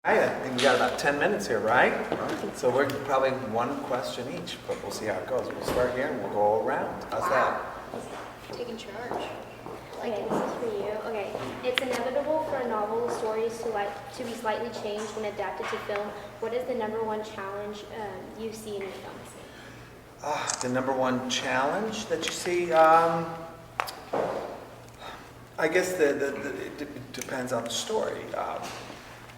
I think we got about 10 minutes here, right? So we're probably one question each, but we'll see how it goes. We'll start here and we'll go around. How's that? Taking charge. Okay, this is for you. Okay, it's inevitable for novel stories to be slightly changed when adapted to film. What is the number one challenge you see in your films? The number one challenge that you see, I guess it depends on the story.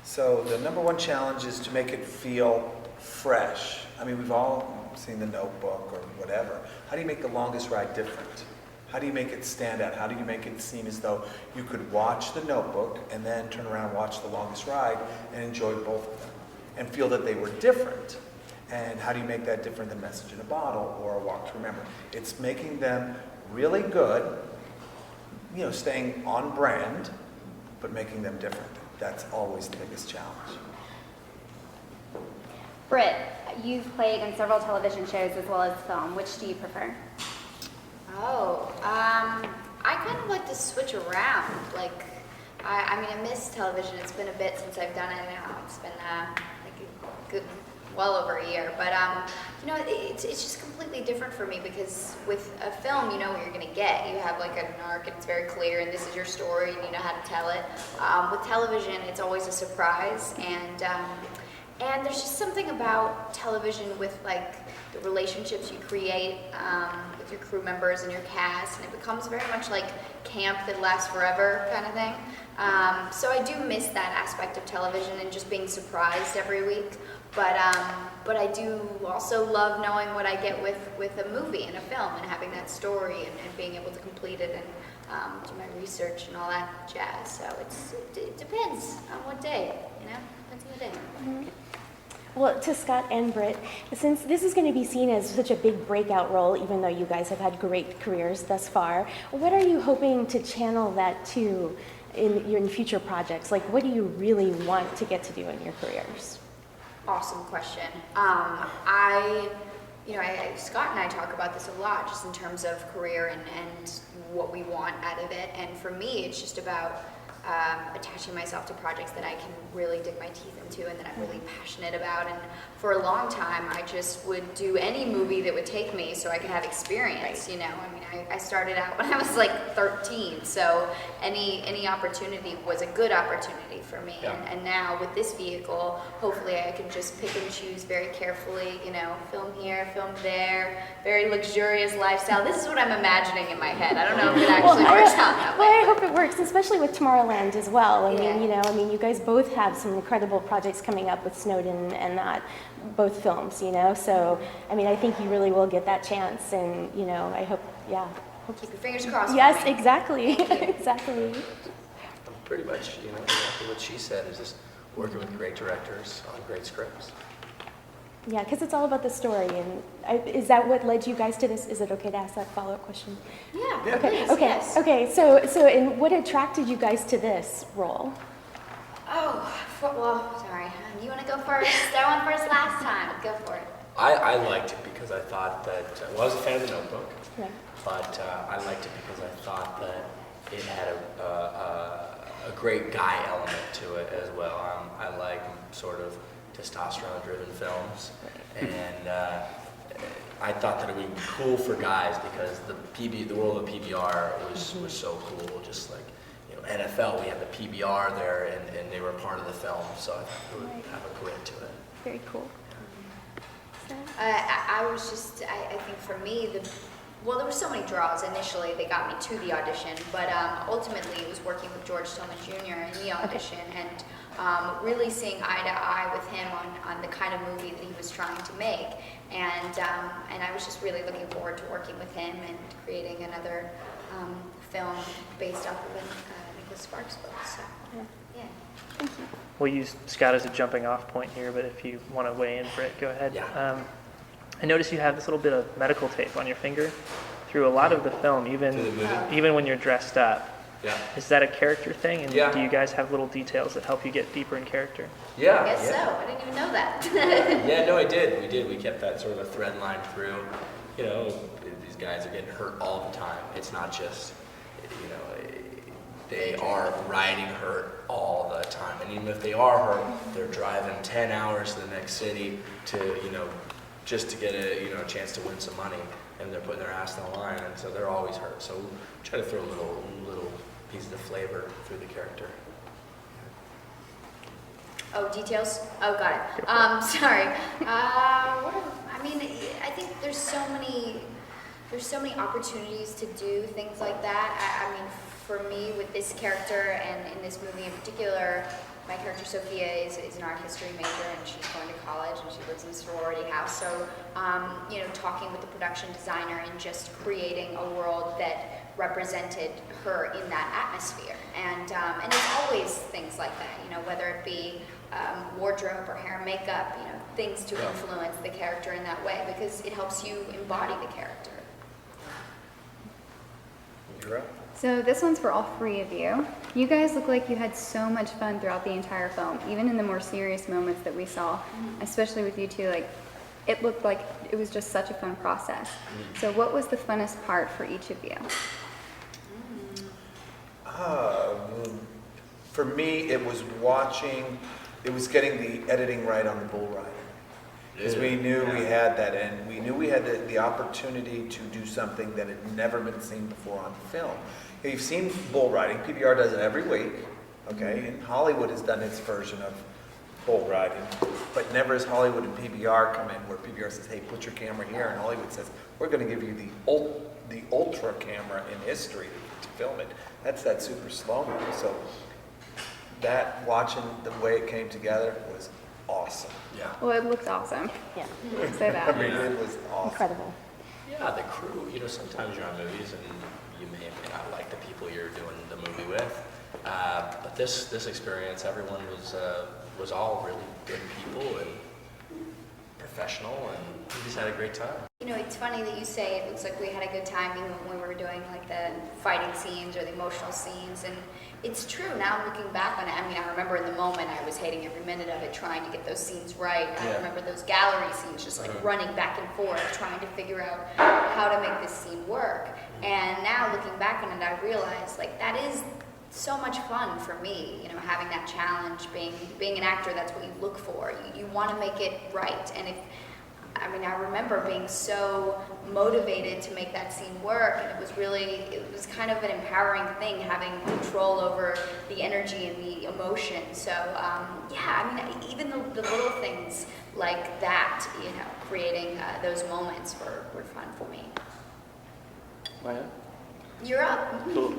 So the number one challenge is to make it feel fresh. I mean, we've all seen The Notebook or whatever. How do you make The Longest Ride different? How do you make it stand out? How do you make it seem as though you could watch The Notebook and then turn around and watch The Longest Ride and enjoy both of them and feel that they were different? And how do you make that different than Message in a Bottle or A Walk to Remember? It's making them really good, you know, staying on brand, but making them different. That's always the biggest challenge. Britt, you've played in several television shows as well as film. Which do you prefer? I kind of like to switch around. Like, I mean, I miss television. It's been a bit since I've done it now. It's been like a good, well over a year. But you know, it's just completely different for me because with a film, you know what you're gonna get. You have like an arc, and it's very clear, and this is your story, and you know how to tell it. With television, it's always a surprise, and there's just something about television with like the relationships you create with your crew members and your cast, and it becomes very much like camp that lasts forever kind of thing. So I do miss that aspect of television and just being surprised every week. But I do also love knowing what I get with a movie and a film and having that story and being able to complete it and do my research and all that jazz. So it depends on what day, you know? Depends on the day. Mm-hmm. Well, to Scott and Britt, since this is going to be seen as such a big breakout role, even though you guys have had great careers thus far, what are you hoping to channel that to in future projects? Like, what do you really want to get to do in your careers? Awesome question. Scott and I talk about this a lot, just in terms of career and what we want out of it. And for me, it's just about attaching myself to projects that I can really dig my teeth into and that I'm really passionate about. And for a long time, I just would do any movie that would take me so I could have experience, you know. I mean, I started out when I was like 13, so any opportunity was a good opportunity for me. Yeah. And now with this vehicle, hopefully I can just pick and choose very carefully, you know, film here, film there, very luxurious lifestyle. This is what I'm imagining in my head. I don't know if it actually works out that way. Well, I hope it works, especially with Tomorrowland as well. I Yeah. mean, you know, you guys both have some incredible projects coming up with Snowden and that, both films, you know. So, I mean, I think you really will get that chance, and you know, I hope, yeah. Keep your fingers crossed. Yes, for me. exactly, exactly. Pretty much, you know, exactly what she said is just working with great directors on great scripts. Yeah, because it's all about the story, and is that what led you guys to this? Is it okay to ask that follow-up question? Yeah, Okay, please, okay, yes. okay. So, and what attracted you guys to this role? Sorry. You want to go first? I went first last time. Go for it. I liked it because I thought that, I was a fan of The Notebook, Right. but I liked it because I thought that it had a great guy element to it as well. I like sort of testosterone-driven films, and I thought that it would be cool for guys because the world of PBR was so cool. Just like, you know, NFL, we had the PBR there, and they were part of the film, so I thought it would have a grit to it. Very cool. I think for me, there were so many draws initially that got me to the audition, but ultimately it was working with George Tillman Jr. in the audition and really seeing eye to eye with him on the kind of movie that he was trying to make. And I was just really looking forward to working with him and creating another film based off of Nicholas Sparks' book. So, yeah. Thank you. We'll use Scott as a jumping off point here, but if you want to weigh in, Britt, go ahead. Yeah. I noticed you have this little bit of medical tape on your finger through a lot of the film, Through the movie? even when you're dressed up. Yeah. Is that a character thing? And Yeah. do you guys have little details that help you get deeper in character? Yeah. I guess yeah. so. I didn't even know that. Yeah, no, I did. We did. We kept that sort of a thread line through. You know, these guys are getting hurt all the time. It's not just, you know, they are riding hurt all the lifetime. And even if they are hurt, they're driving 10 hours to the next city to, just to get a chance to win some money, and they're putting their ass on the line, and so they're always hurt. So we try to throw little pieces of flavor through the character. Oh, details? Oh, got it. Sorry. I think there's so many opportunities to do things like that. I mean, for me, with this character and in this movie in particular, my character Sophia is an art history major, and she's going to college, and she lives in a sorority house. So, talking with the production designer and just creating a world that represented her in that atmosphere. And it's always things like that, whether it be wardrobe or hair and makeup, things to influence the character in that way, because it helps you embody the character. You're up. So this one's for all three of you. You guys look like you had so much fun throughout the entire film, even in the more serious moments that we saw, especially with you two. Like, it looked like it was just such a fun process. So what was the funnest part for each of you? For me, it was getting the editing right on the bull riding. Because we knew we had that, and we knew we had the opportunity to do something that had never been seen before on film. You've seen bull riding. PBR does it every week, okay? And Hollywood has done its version of bull riding, but never has Hollywood and PBR come in where PBR says, hey, put your camera here, and Hollywood says, we're going to give you the ultra camera in history to film it. That's that super slow-mo. So that, watching the way it came together was awesome. Yeah. Well, it looked awesome. Yeah, Say that. It was awesome. incredible. Yeah, the crew, sometimes you're on movies and you may or may not like the people you're doing the movie with. But this experience, everyone was all really good people and professional, and we just had a great time. It's funny that you say it looks like we had a good time even when we were doing like the fighting scenes or the emotional scenes, and it's true now looking back on it. I remember in the moment I was hating every minute of it, trying to get those scenes right. I remember those gallery scenes, just like running back and forth, trying to figure out how to make this scene work. And now looking back on it, I realize like that is so much fun for me, having that challenge, being an actor. That's what you look for. You want to make it right. And I remember being so motivated to make that scene work, and it was kind of an empowering thing, having control over the energy and the emotion. So even the little things like that, creating those moments were fun for me. Maya? You're up. Cool.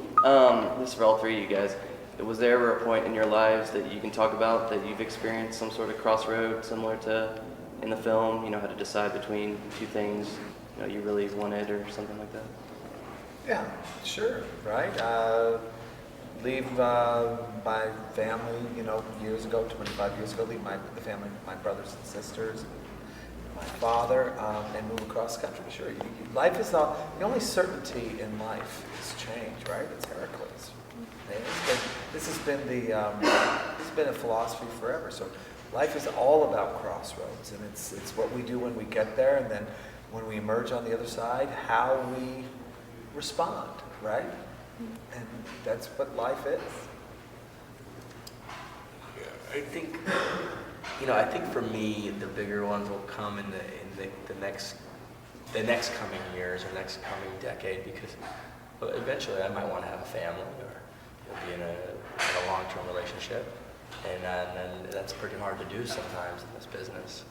This is for all three of you guys. Was there ever a point in your lives that you can talk about that you've experienced some sort of crossroad similar to in the film? How to decide between two things you really wanted or something like that? Yeah, sure, right? Leave my family, years ago, 25 years ago, leave the family, my brothers and sisters, my father, and move across the country. Sure, life is the only certainty in life is change, right? It's Heracles. This has been a philosophy forever. So life is all about crossroads, and it's what we do when we get there, and then when we emerge on the other side, how we respond, right? And that's what life is. I think, I think for me, the bigger ones will come in the next coming years or next coming decade, because eventually I might want to have a family or be in a long-term relationship, and then that's pretty hard to do sometimes in this business.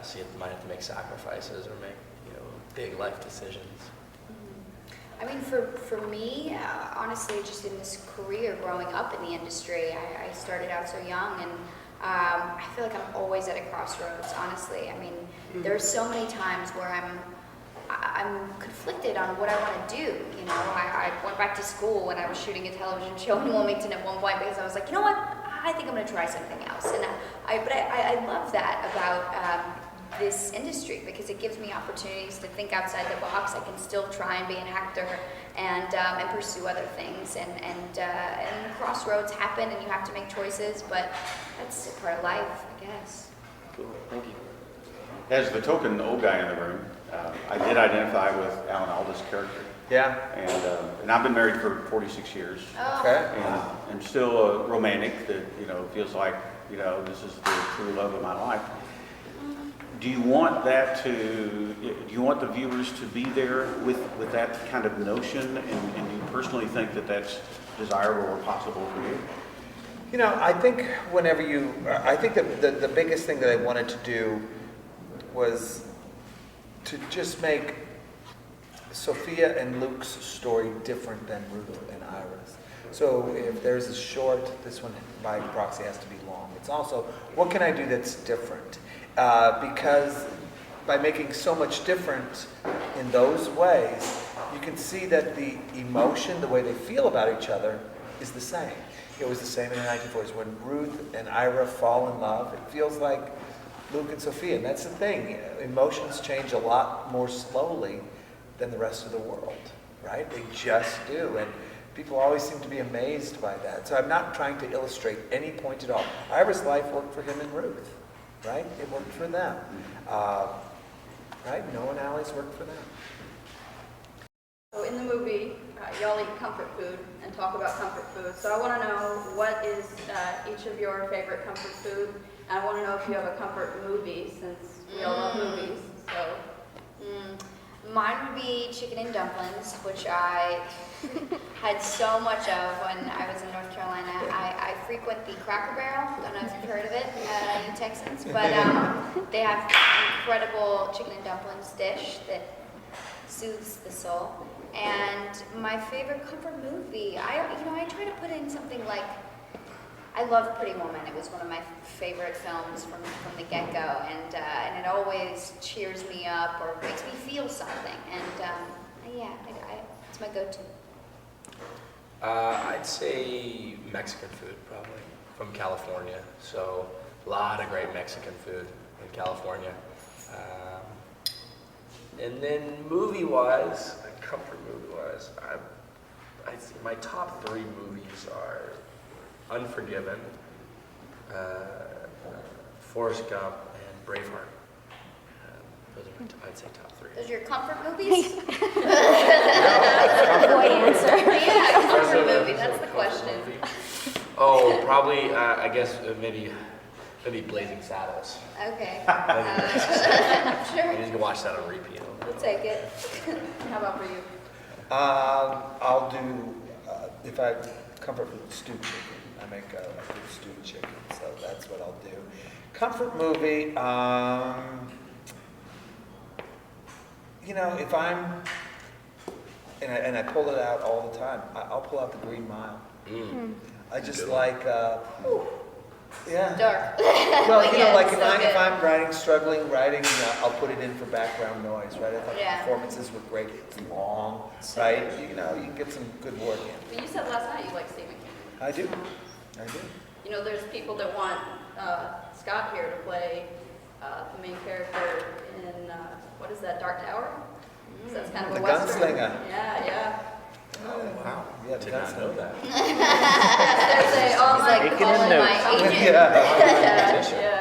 So you might have to make sacrifices or make big life decisions. For me, honestly, just in this career, growing up in the industry, I started out so young, and I feel like I'm always at a crossroads, honestly. There's so many times where I'm conflicted on what I want to do. I went back to school when I was shooting a television show in Wilmington at one point, because I was like, you know what, I think I'm going to try something else. And I love that about this industry, because it gives me opportunities to think outside the box. I can still try and be an actor and pursue other things, and crossroads happen and you have to make choices, but that's a part of life, I guess. Cool, thank you. As the token old guy in the room, I did identify with Alan Alda's character. Yeah. And I've been married for 46 years. Oh. Okay. And I'm still a romantic that, feels like, this is the true love of my life. Do you want the viewers to be there with that kind of notion? And do you personally think that that's desirable or possible for you? I think I think that the biggest thing that I wanted to do was to just make Sophia and Luke's story different than Ruth and Ira's. So if there's a short, this one by proxy has to be long. It's also, what can I do that's different? Because by making so much different in those ways, you can see that the emotion, the way they feel about each other, is the same. It was the same in the 1940s. When Ruth and Ira fall in love, it feels like Luke and Sophia. And that's the thing. Emotions change a lot more slowly than the rest of the world, right? They just do. And people always seem to be amazed by that. So I'm not trying to illustrate any point at all. Ira's life worked for him and Ruth, right? It worked for them. Right? Noah and Allie's worked for them. So in the movie, y'all eat comfort food and talk about comfort food. So I want to know what is each of your favorite comfort food, and I want to know if you have a comfort movie, since we all love movies. So Mine would be chicken and dumplings, which I had so much of when I was in North Carolina. I frequent the Cracker Barrel. Don't know if you've heard of it, you Texans, but they have incredible chicken and dumplings dish that soothes the soul. And my favorite comfort movie, I try to put in something like, I love Pretty Woman. It was one of my favorite films from the get-go, and it always cheers me up or makes me feel something. And it's my go-to. I'd say Mexican food, probably, from California. So a lot of great Mexican food in California. And then movie-wise, comfort movie-wise, I'd say my top 3 movies are Unforgiven, Forrest Gump, and Braveheart. Those are I'd say top 3. Those are your comfort movies? Boy answer. Yeah, comfort movie. That's the question. Oh, probably, I guess maybe Blazing Saddles. Okay. You just can watch that on repeat. We'll take it. how about for you? I'll do, if I comfort food, stewed chicken. I make a good stewed chicken, so that's what I'll do. Comfort movie, if I'm, and I pull it out all the time, I'll pull out The Green Mile. I just like, yeah. Dark. Well, Yeah, like it's if so I'm struggling writing, I'll put it in for background noise, right? I thought Yeah. the performances were great. It's long, right? You can get some good work in. But you said last night you like Stephen King. I do. There's people that want Scott here to play the main character in, what is that, Dark Tower? So that's kind of The a Western. Gunslinger. Yeah. Oh, wow. Yeah, the Did not know that. There's a online Making a call in note. my agent. Yeah. Yeah.